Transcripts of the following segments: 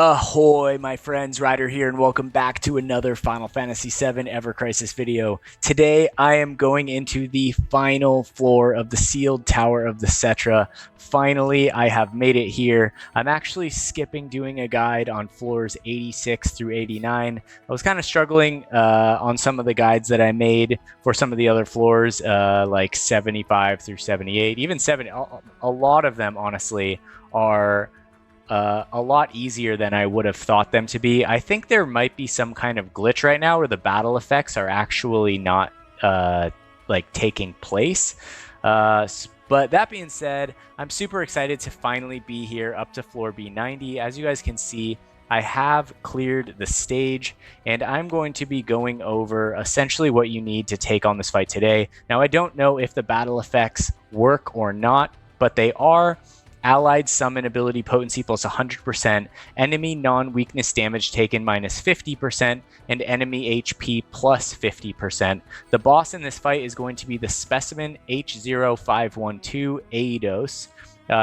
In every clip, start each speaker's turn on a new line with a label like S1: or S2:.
S1: Ahoy, my friends, Ryder here, and welcome back to another Final Fantasy VII Ever Crisis video. Today, I am going into the final floor of the sealed tower of the Cetra. Finally, I have made it here. I'm actually skipping doing a guide on floors 86 through 89. I was kind of struggling on some of the guides that I made for some of the other floors, like 75 through 78, even 70. A lot of them, honestly, are a lot easier than I would have thought them to be. I think there might be some kind of glitch right now where the battle effects are actually not like taking place. But that being said, I'm super excited to finally be here up to floor B90. As you guys can see, I have cleared the stage, and I'm going to be going over essentially what you need to take on this fight today. Now, I don't know if the battle effects work or not, but they are. Allied summon ability potency plus 100%, enemy non-weakness damage taken minus 50%, and enemy HP plus 50%. The boss in this fight is going to be the Specimen H0512 Eidos.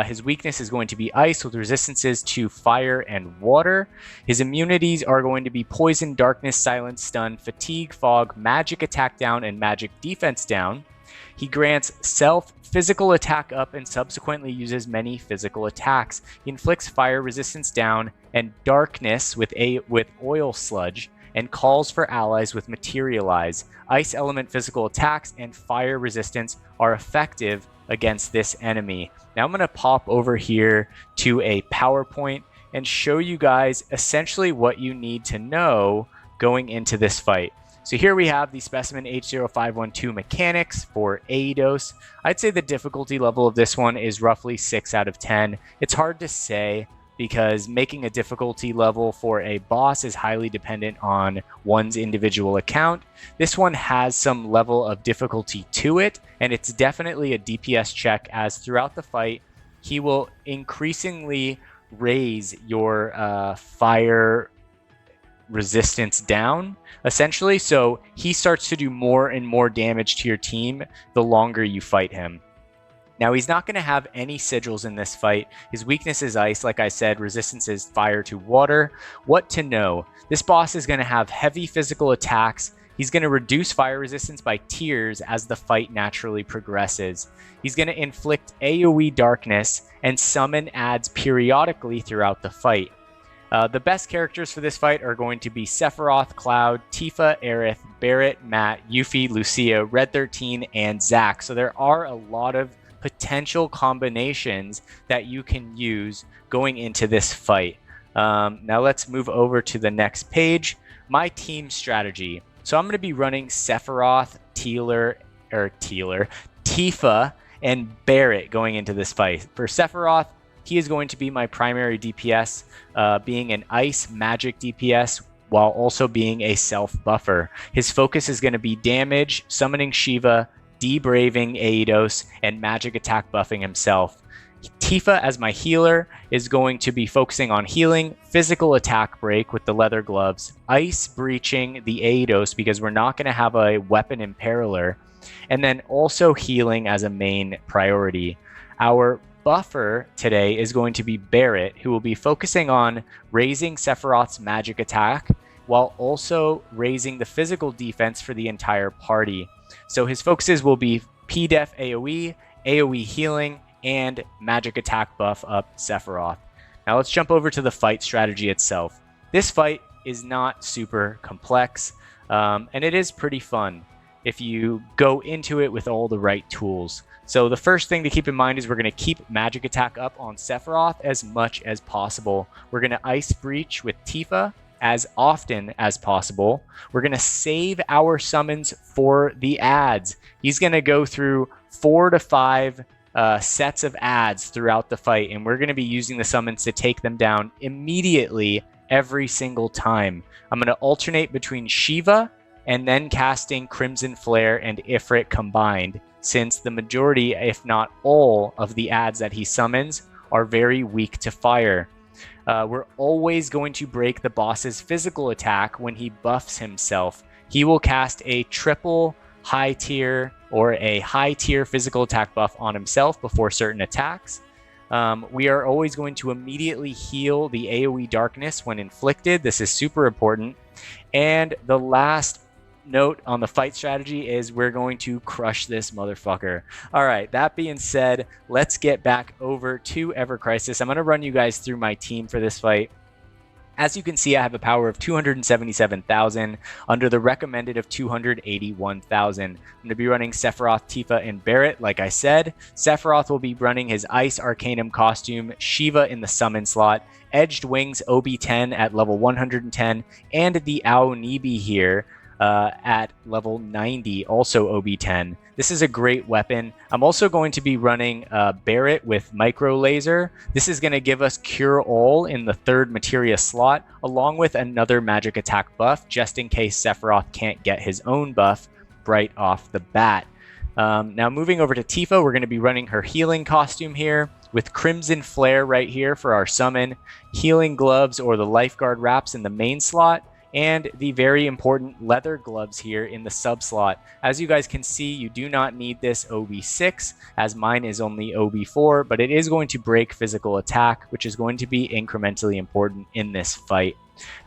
S1: His weakness is going to be ice with resistances to fire and water. His immunities are going to be poison, darkness, silence, stun, fatigue, fog, magic attack down, and magic defense down. He grants physical attack up and subsequently uses many physical attacks. He inflicts fire resistance down and darkness with oil sludge, and calls for allies with materialize. Ice element physical attacks and fire resistance are effective against this enemy. Now I'm going to pop over here to a PowerPoint and show you guys essentially what you need to know going into this fight. So here we have the Specimen H0512 mechanics for Eidos. I'd say the difficulty level of this one is roughly 6 out of 10. It's hard to say because making a difficulty level for a boss is highly dependent on one's individual account. This one has some level of difficulty to it, and it's definitely a DPS check, as throughout the fight, he will increasingly raise your fire resistance down, essentially. So he starts to do more and more damage to your team the longer you fight him. Now, he's not going to have any sigils in this fight. His weakness is ice, like I said. Resistance is fire to water. What to know? This boss is going to have heavy physical attacks. He's going to reduce fire resistance by tiers as the fight naturally progresses. He's going to inflict AoE darkness and summon adds periodically throughout the fight. The best characters for this fight are going to be Sephiroth, Cloud, Tifa, Aerith, Barret, Matt, Yuffie, Lucia, Red 13, and Zack. So there are a lot of potential combinations that you can use going into this fight. Now let's move over to the next page. My team strategy. So I'm going to be running Sephiroth, Tifa, and Barret going into this fight. For Sephiroth, he is going to be my primary DPS, being an ice magic DPS while also being a self buffer. His focus is going to be damage, summoning Shiva, debraving Eidos, and magic attack buffing himself. Tifa, as my healer, is going to be focusing on healing, physical attack break with the leather gloves, ice breaching the Eidos because we're not going to have a weapon imperiler, and then also healing as a main priority. Our buffer today is going to be Barret, who will be focusing on raising Sephiroth's magic attack while also raising the physical defense for the entire party. So his focuses will be P-Def AoE, AoE healing, and magic attack buff up Sephiroth. Now let's jump over to the fight strategy itself. This fight is not super complex, and it is pretty fun if you go into it with all the right tools. So the first thing to keep in mind is we're going to keep magic attack up on Sephiroth as much as possible. We're going to ice breach with Tifa as often as possible. We're going to save our summons for the adds. He's going to go through 4 to 5 sets of adds throughout the fight, and we're going to be using the summons to take them down immediately every single time. I'm going to alternate between Shiva and then casting Crimson Flare and Ifrit combined, since the majority, if not all, of the adds that he summons are very weak to fire. We're always going to break the boss's physical attack when he buffs himself. He will cast a triple high tier or a high tier physical attack buff on himself before certain attacks. We are always going to immediately heal the AoE darkness when inflicted. This is super important. And the last note on the fight strategy is we're going to crush this motherfucker. All right, that being said, let's get back over to Ever Crisis. I'm going to run you guys through my team for this fight. As you can see, I have a power of 277,000 under the recommended of 281,000. I'm going to be running Sephiroth, Tifa, and Barret, like I said. Sephiroth will be running his Ice Arcanum costume, Shiva in the summon slot, Edged Wings OB10 at level 110, and the Aonibi here at level 90, also OB10. This is a great weapon. I'm also going to be running Barret with Micro Laser. This is going to give us Cure All in the third materia slot, along with another magic attack buff, just in case Sephiroth can't get his own buff right off the bat. Now moving over to Tifa, we're going to be running her healing costume here with Crimson Flare right here for our summon, Healing Gloves or the Lifeguard Wraps in the main slot, and the very important leather gloves here in the sub slot. As you guys can see, you do not need this OB6, as mine is only OB4, but it is going to break physical attack, which is going to be incrementally important in this fight.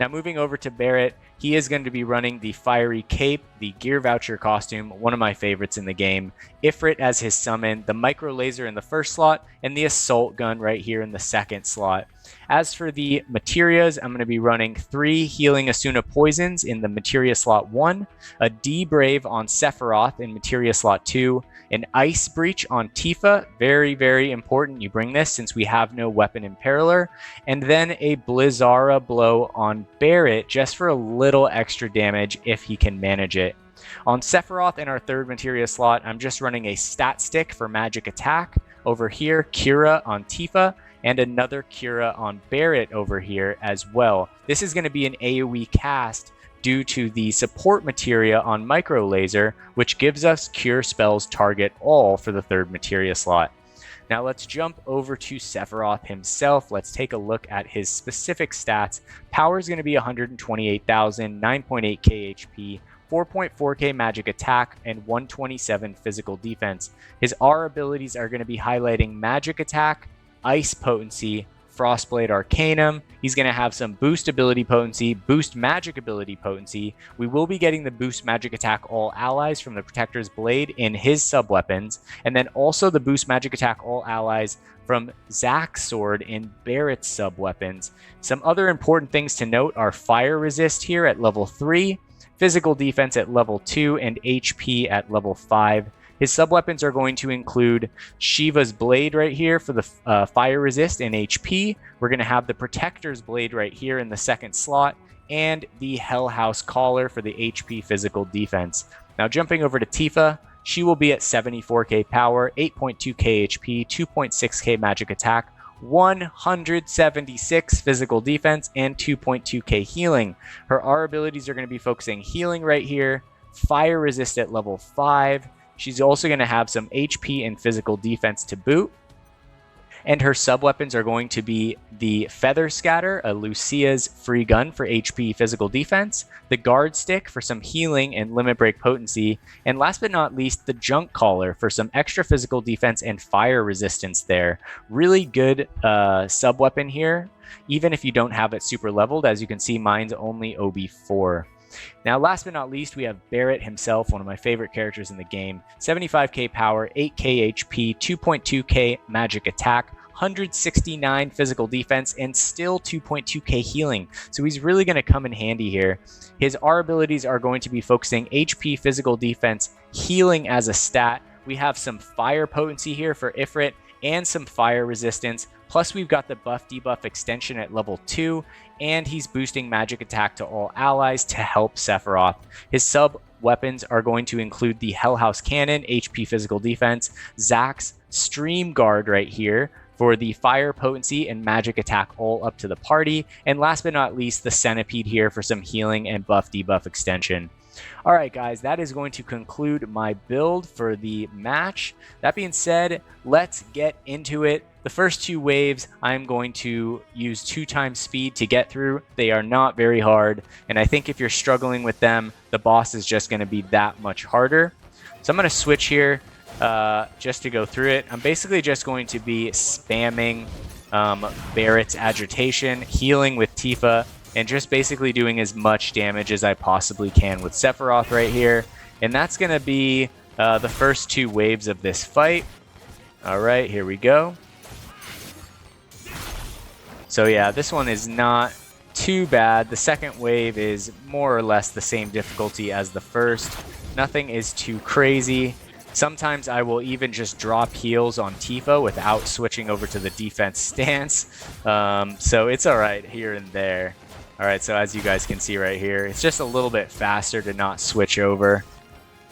S1: Now moving over to Barret, he is going to be running the Fiery Cape, the Gear Voucher costume, one of my favorites in the game, Ifrit as his summon, the Micro Laser in the first slot, and the Assault Gun right here in the second slot. As for the materias, I'm going to be running 3 Healing Asuna Poisons in the materia slot 1, a D-Brave on Sephiroth in materia slot 2, an Ice Breach on Tifa, very, very important you bring this since we have no weapon imperiler, and then a Blizzara Blow on Barret just for a little extra damage if he can manage it. On Sephiroth in our third materia slot, I'm just running a Stat Stick for magic attack. Over here, Cura on Tifa, and another Cura on Barret over here as well. This is going to be an AoE cast due to the support materia on Micro Laser, which gives us Cure Spells Target All for the third materia slot. Now let's jump over to Sephiroth himself. Let's take a look at his specific stats. Power is going to be 128,000, 9.8k HP, 4.4k magic attack, and 127 physical defense. His R abilities are going to be highlighting magic attack, Ice Potency, Frostblade Arcanum. He's going to have some boost ability potency, boost magic ability potency. We will be getting the boost magic attack all allies from the Protector's Blade in his sub-weapons, and then also the boost magic attack all allies from Zack's sword in Barret's sub-weapons. Some other important things to note are fire resist here at level 3, physical defense at level 2, and HP at level 5. His sub-weapons are going to include Shiva's Blade right here for the fire resist and HP. We're going to have the Protector's Blade right here in the second slot, and the Hell House Collar for the HP physical defense. Now jumping over to Tifa, she will be at 74k power, 8.2k HP, 2.6k magic attack, 176 physical defense, and 2.2k healing. Her R abilities are going to be focusing healing right here, fire resist at level 5. She's also going to have some HP and physical defense to boot. And her sub-weapons are going to be the Feather Scatter, a Lucia's free gun for HP physical defense, the Guard Stick for some healing and limit break potency, and last but not least, the Junk Collar for some extra physical defense and fire resistance there. Really good sub-weapon here, even if you don't have it super leveled. As you can see, mine's only OB4. Now, last but not least, we have Barret himself, one of my favorite characters in the game. 75k power, 8k HP, 2.2k magic attack, 169 physical defense, and still 2.2k healing. So he's really going to come in handy here. His R abilities are going to be focusing HP, physical defense, healing as a stat. We have some fire potency here for Ifrit and some fire resistance. Plus, we've got the buff debuff extension at level 2, and he's boosting magic attack to all allies to help Sephiroth. His sub weapons are going to include the Hell House Cannon, HP physical defense, Zack's Stream Guard right here for the fire potency and magic attack all up to the party, and last but not least, the Centipede here for some healing and buff debuff extension. Alright guys, that is going to conclude my build for the match. That being said, let's get into it. The first two waves, I'm going to use 2 times speed to get through. They are not very hard, and I think if you're struggling with them, the boss is just going to be that much harder. So I'm going to switch here just to go through it. I'm basically just going to be spamming Barret's agitation, healing with Tifa, and just basically doing as much damage as I possibly can with Sephiroth right here. And that's going to be the first 2 waves of this fight. All right, here we go. So yeah, this one is not too bad. The second wave is more or less the same difficulty as the first. Nothing is too crazy. Sometimes I will even just drop heals on Tifa without switching over to the defense stance. So it's all right here and there. All right, so as you guys can see right here, it's just a little bit faster to not switch over.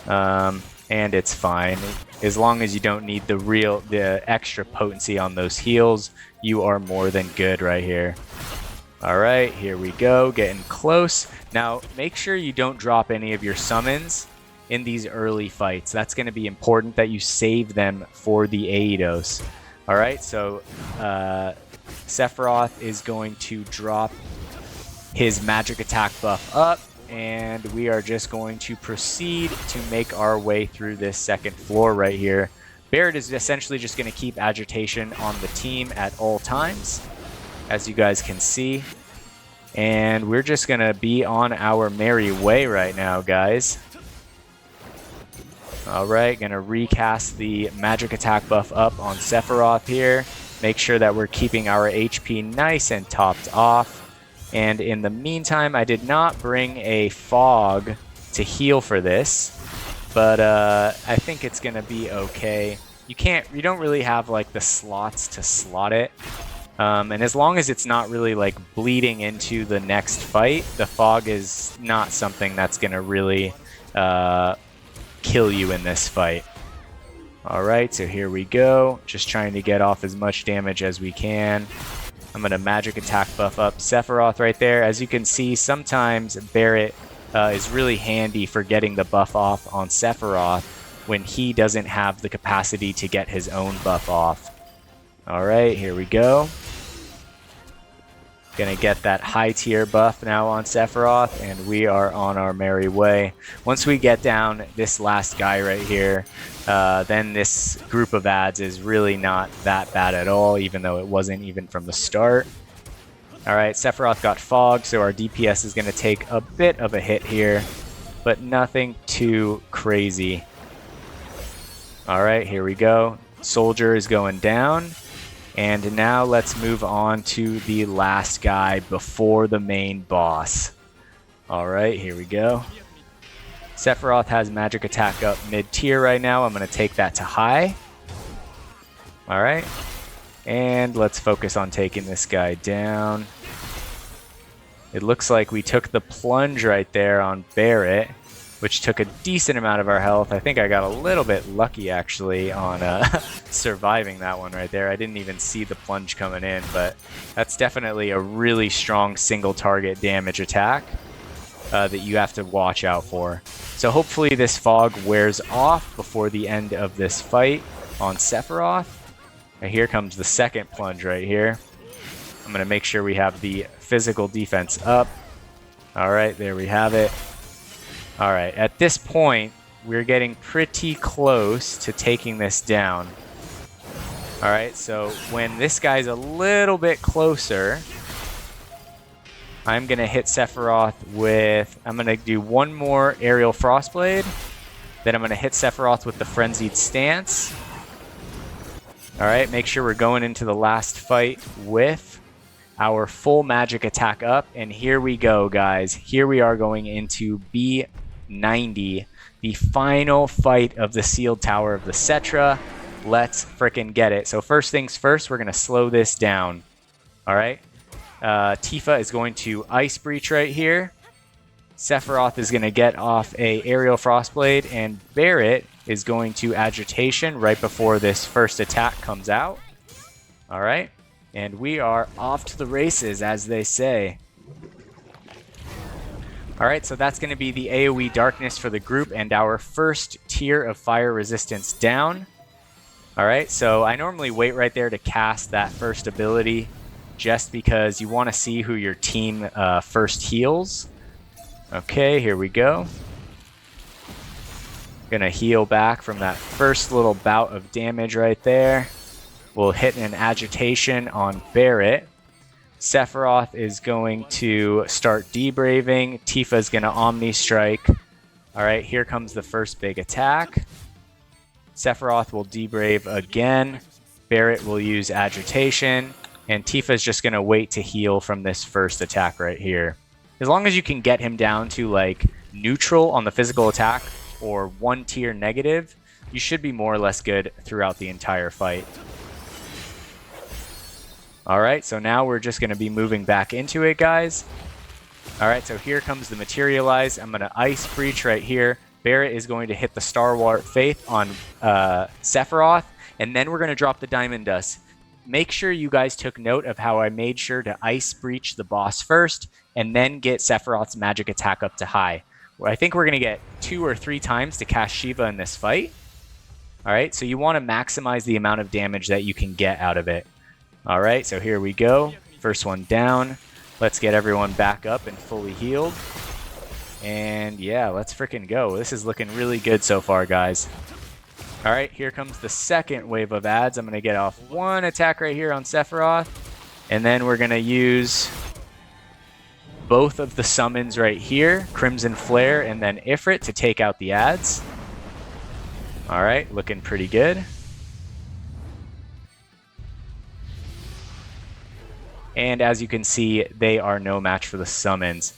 S1: And it's fine. As long as you don't need the extra potency on those heals, you are more than good right here. All right, here we go, getting close. Now, make sure you don't drop any of your summons in these early fights. That's going to be important that you save them for the Eidos. All right, so Sephiroth is going to drop his magic attack buff up, and we are just going to proceed to make our way through this second floor right here. Barret is essentially just going to keep agitation on the team at all times, as you guys can see. And we're just going to be on our merry way right now, guys. All right, going to recast the magic attack buff up on Sephiroth here. Make sure that we're keeping our HP nice and topped off. And in the meantime, I did not bring a fog to heal for this, but I think it's gonna be okay. You don't really have like the slots to slot it, and as long as it's not really like bleeding into the next fight, the fog is not something that's gonna really kill you in this fight. All right, so here we go. Just trying to get off as much damage as we can. I'm going to magic attack buff up Sephiroth right there. As you can see, sometimes Barret is really handy for getting the buff off on Sephiroth when he doesn't have the capacity to get his own buff off. All right, here we go. Gonna get that high tier buff now on Sephiroth, and we are on our merry way. Once we get down this last guy right here, then this group of ads is really not that bad at all, even though it wasn't even from the start. All right, Sephiroth got fog, so our DPS is gonna take a bit of a hit here, but nothing too crazy. All right, here we go. Soldier is going down. And now let's move on to the last guy before the main boss. All right, here we go. Sephiroth has magic attack up mid-tier right now. I'm going to take that to high. All right. And let's focus on taking this guy down. It looks like we took the plunge right there on Barret, which took a decent amount of our health. I think I got a little bit lucky, actually, on surviving that one right there. I didn't even see the plunge coming in, but that's definitely a really strong single target damage attack that you have to watch out for. So hopefully this fog wears off before the end of this fight on Sephiroth. And here comes the second plunge right here. I'm going to make sure we have the physical defense up. All right, there we have it. All right, at this point, we're getting pretty close to taking this down. All right, so when this guy's a little bit closer, I'm going to hit Sephiroth with... I'm going to do one more aerial frostblade. Then I'm going to hit Sephiroth with the frenzied stance. All right, make sure we're going into the last fight with our full magic attack up. And here we go, guys. Here we are going into B90, the final fight of the sealed tower of the Cetra. Let's frickin' get it. So first things first, we're going to slow this down. All right. Tifa is going to Ice Breach right here. Sephiroth is going to get off a aerial frostblade, and Barret is going to agitation right before this first attack comes out. All right. And we are off to the races, as they say. All right, so that's going to be the AoE darkness for the group and our first tier of fire resistance down. All right, so I normally wait right there to cast that first ability just because you want to see who your team first heals. Okay, here we go. Gonna heal back from that first little bout of damage right there. We'll hit an agitation on Barret. Sephiroth is going to start debraving. Tifa's gonna Omni Strike. All right, here comes the first big attack. Sephiroth will debrave again. Barret will use agitation. And Tifa's just gonna wait to heal from this first attack right here. As long as you can get him down to like neutral on the physical attack or 1 tier negative, you should be more or less good throughout the entire fight. Alright, so now we're just going to be moving back into it, guys. Alright, so here comes the Materialize. I'm going to Ice Breach right here. Barret is going to hit the Star Wars Faith on Sephiroth, and then we're going to drop the Diamond Dust. Make sure you guys took note of how I made sure to Ice Breach the boss first, and then get Sephiroth's magic attack up to high. I think we're going to get 2 or 3 times to cast Shiva in this fight. Alright, so you want to maximize the amount of damage that you can get out of it. Alright, so here we go. First one down. Let's get everyone back up and fully healed. And yeah, let's freaking go. This is looking really good so far, guys. Alright, here comes the second wave of adds. I'm going to get off 1 attack right here on Sephiroth. And then we're going to use both of the summons right here, Crimson Flare and then Ifrit, to take out the adds. Alright, looking pretty good. And as you can see, they are no match for the summons.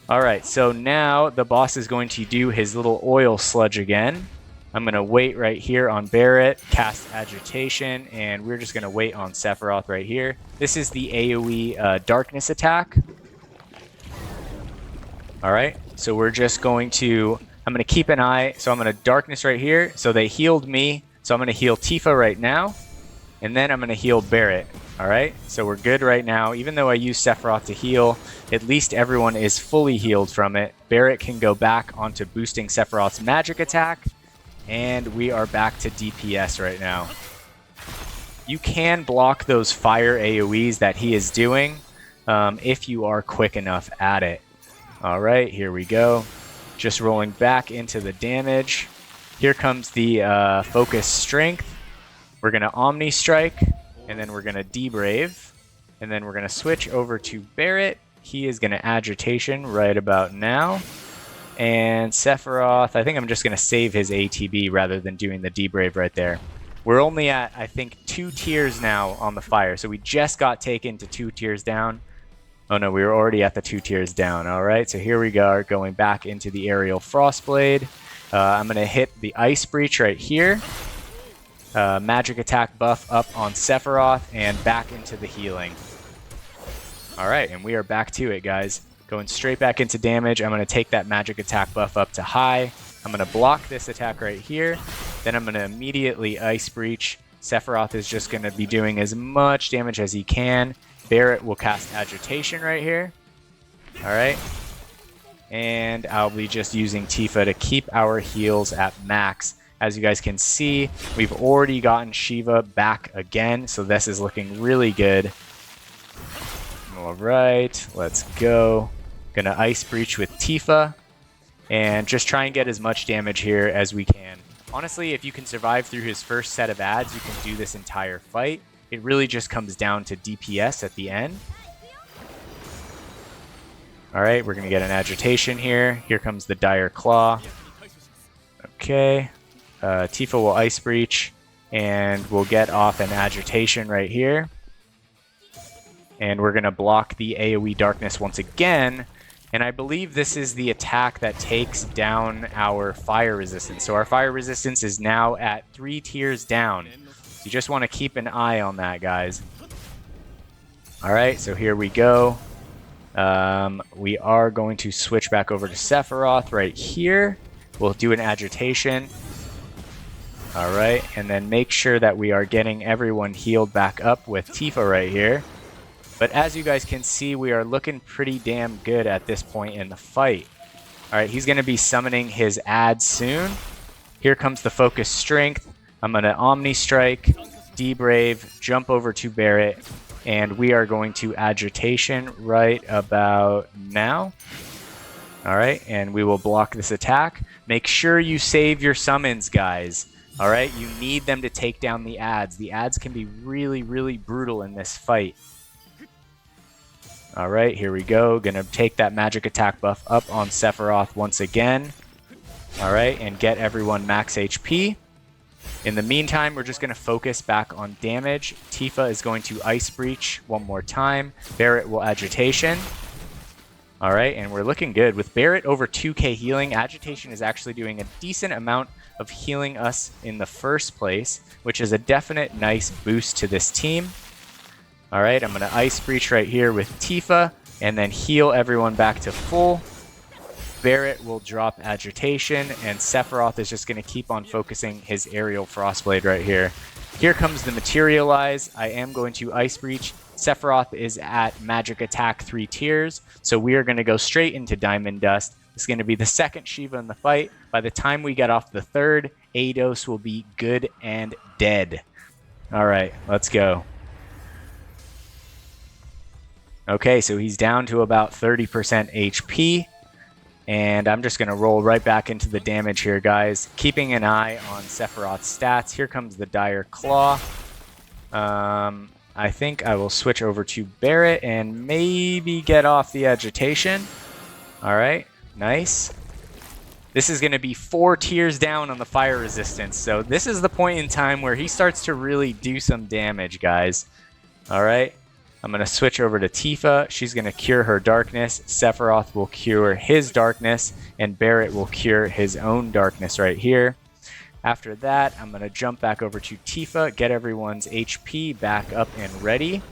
S1: Alright, so now the boss is going to do his little oil sludge again. I'm going to wait right here on Barret, cast Agitation, and we're just going to wait on Sephiroth right here. This is the AoE Darkness attack. Alright, so we're just going to... I'm going to keep an eye, so I'm going to Darkness right here. So they healed me, so I'm going to heal Tifa right now. And then I'm going to heal Barret. Alright, so we're good right now. Even though I use Sephiroth to heal, at least everyone is fully healed from it. Barret can go back onto boosting Sephiroth's magic attack. And we are back to DPS right now. You can block those fire AoEs that he is doing if you are quick enough at it. Alright, here we go. Just rolling back into the damage. Here comes the Focus Strength. We're going to Omni Strike, and then we're going to Debrave. And then we're going to switch over to Barret. He is going to Agitation right about now. And Sephiroth, I think I'm just going to save his ATB rather than doing the Debrave right there. We're only at, I think, 2 tiers now on the fire. So we just got taken to 2 tiers down. Oh no, we were already at the 2 tiers down. Alright, so here we go, going back into the Aerial Frostblade. I'm going to hit the Ice Breach right here. Magic attack buff up on Sephiroth and back into the healing. Alright, and we are back to it, guys. Going straight back into damage. I'm going to take that magic attack buff up to high. I'm going to block this attack right here. Then I'm going to immediately Ice Breach. Sephiroth is just going to be doing as much damage as he can. Barret will cast Agitation right here. Alright. And I'll be just using Tifa to keep our heals at max. As you guys can see, we've already gotten Shiva back again, so this is looking really good. Alright, let's go. Gonna Ice Breach with Tifa, and just try and get as much damage here as we can. Honestly, if you can survive through his first set of adds, you can do this entire fight. It really just comes down to DPS at the end. Alright, we're gonna get an Agitation here. Here comes the Dire Claw. Okay. Tifa will Ice Breach, and we'll get off an Agitation right here. And we're going to block the AoE Darkness once again. And I believe this is the attack that takes down our fire resistance. So our fire resistance is now at 3 tiers down. So you just want to keep an eye on that, guys. Alright, so here we go. We are going to switch back over to Sephiroth right here. We'll do an Agitation. Alright, and then make sure that we are getting everyone healed back up with Tifa right here. But as you guys can see, we are looking pretty damn good at this point in the fight. Alright, he's going to be summoning his adds soon. Here comes the Focus Strength. I'm going to Omni Strike, D-Brave, jump over to Barret, and we are going to Agitation right about now. All right, and we will block this attack. Make sure you save your summons, guys. All right, you need them to take down the ads. The ads can be really, really brutal in this fight. All right, here we go. Gonna take that magic attack buff up on Sephiroth once again. All right, and get everyone max HP. In the meantime, we're just gonna focus back on damage. Tifa is going to Ice Breach one more time. Barret will Agitation. All right, and we're looking good. With Barret over 2k healing, Agitation is actually doing a decent amount of healing us in the first place, which is a definite nice boost to this team. All right, I'm going to Ice Breach right here with Tifa, and then heal everyone back to full. Barret will drop Agitation, and Sephiroth is just going to keep on focusing his Aerial Frostblade right here. Here comes the Materialize. I am going to Ice Breach. Sephiroth is at Magic Attack 3 tiers, so we are going to go straight into Diamond Dust. It's going to be the second Shiva in the fight. By the time we get off the third, Eidos will be good and dead. All right, let's go. Okay, so he's down to about 30% HP. And I'm just going to roll right back into the damage here, guys. Keeping an eye on Sephiroth's stats. Here comes the Dire Claw. I think I will switch over to Barret and maybe get off the Agitation. All right, nice. This is going to be 4 tiers down on the fire resistance. So this is the point in time where he starts to really do some damage, guys. All right, I'm going to switch over to Tifa. She's going to cure her darkness. Sephiroth will cure his darkness, and Barret will cure his own darkness right here. After that, I'm going to jump back over to Tifa, get everyone's HP back up and ready.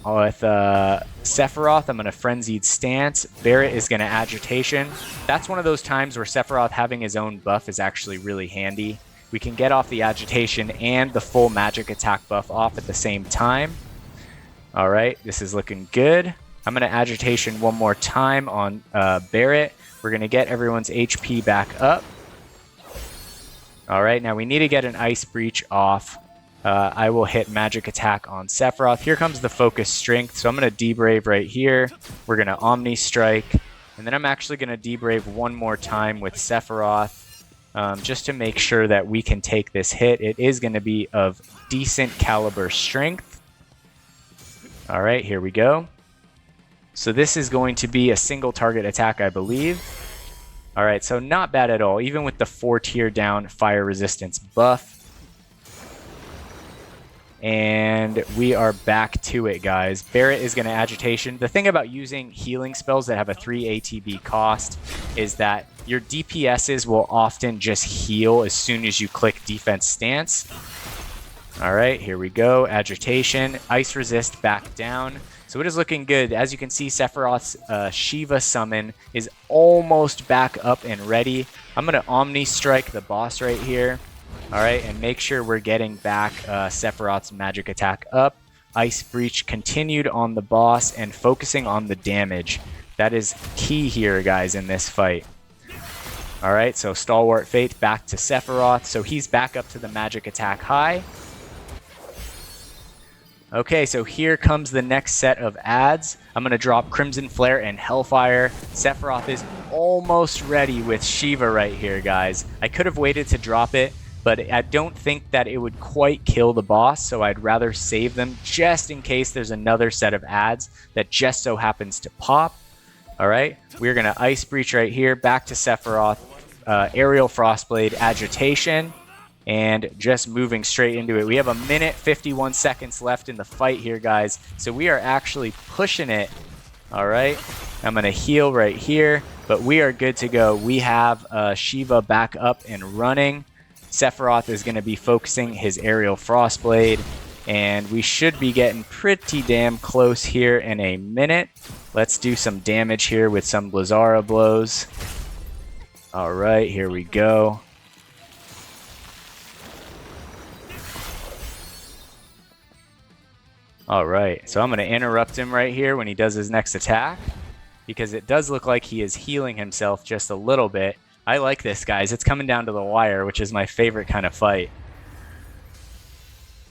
S1: With Sephiroth, I'm going to Frenzied Stance. Barret is going to Agitation. That's one of those times where Sephiroth having his own buff is actually really handy. We can get off the Agitation and the full magic attack buff off at the same time. All right, this is looking good. I'm going to Agitation one more time on Barret. We're going to get everyone's HP back up. All right, now we need to get an Ice Breach off. I will hit Magic Attack on Sephiroth. Here comes the Focus Strength, so I'm going to D-Brave right here. We're going to Omni Strike, and then I'm actually going to D-Brave one more time with Sephiroth just to make sure that we can take this hit. It is going to be of decent caliber strength. All right, here we go. So this is going to be a single target attack, I believe. All right, so not bad at all, even with the 4-tier down fire resistance buff. And we are back to it, guys. Barret is going to Agitation. The thing about using healing spells that have a 3 ATB cost is that your DPSs will often just heal as soon as you click Defense Stance. All right, here we go. Agitation, Ice Resist back down. So it is looking good. As you can see, Sephiroth's Shiva summon is almost back up and ready. I'm going to Omni Strike the boss right here. All right, and make sure we're getting back Sephiroth's magic attack up. Ice Breach continued on the boss and focusing on the damage. That is key here, guys, in this fight. All right, so Stalwart Fate back to Sephiroth. So he's back up to the magic attack high. Okay, so here comes the next set of ads. I'm going to drop Crimson Flare and Hellfire. Sephiroth is almost ready with Shiva right here, guys. I could have waited to drop it, but I don't think that it would quite kill the boss, so I'd rather save them just in case there's another set of ads that just so happens to pop. All right, we're going to Ice Breach right here, back to Sephiroth, Aerial Frostblade, Agitation. And just moving straight into it. We have 1:51 seconds left in the fight here, guys. So we are actually pushing it. All right. I'm going to heal right here, but we are good to go. We have Shiva back up and running. Sephiroth is going to be focusing his Aerial Frostblade, and we should be getting pretty damn close here in a minute. Let's do some damage here with some Blazara blows. All right, here we go. All right, so I'm going to interrupt him right here when he does his next attack, because it does look like he is healing himself just a little bit. I like this, guys. It's coming down to the wire, which is my favorite kind of fight.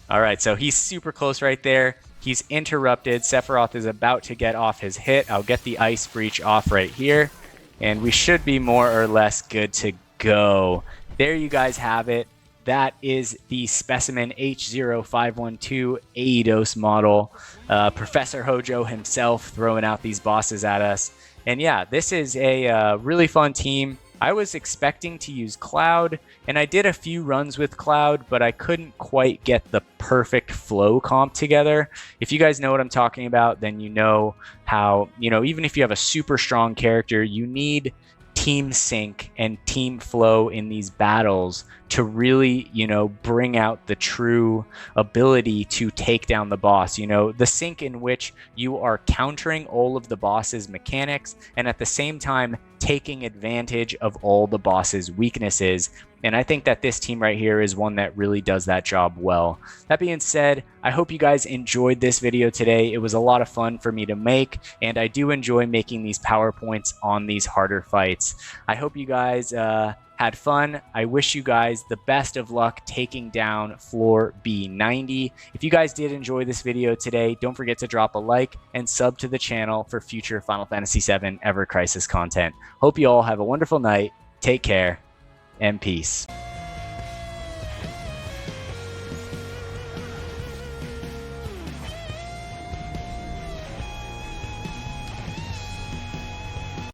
S1: All right, so he's super close right there. He's interrupted. Sephiroth is about to get off his hit. I'll get the Ice Breach off right here, and we should be more or less good to go. There you guys have it. That is the Specimen H0512 Eidos model. Professor Hojo himself throwing out these bosses at us. And yeah, this is a really fun team. I was expecting to use Cloud, and I did a few runs with Cloud, but I couldn't quite get the perfect flow comp together. If you guys know what I'm talking about, then you know how, even if you have a super strong character, you need team sync and team flow in these battles to really, bring out the true ability to take down the boss. The sync in which you are countering all of the boss's mechanics and at the same time taking advantage of all the boss's weaknesses. And I think that this team right here is one that really does that job well. That being said, I hope you guys enjoyed this video today. It was a lot of fun for me to make, and I do enjoy making these PowerPoints on these harder fights. I hope you guys had fun. I wish you guys the best of luck taking down Floor B90. If you guys did enjoy this video today, don't forget to drop a like and sub to the channel for future Final Fantasy VII Ever Crisis content. Hope you all have a wonderful night. Take care and peace.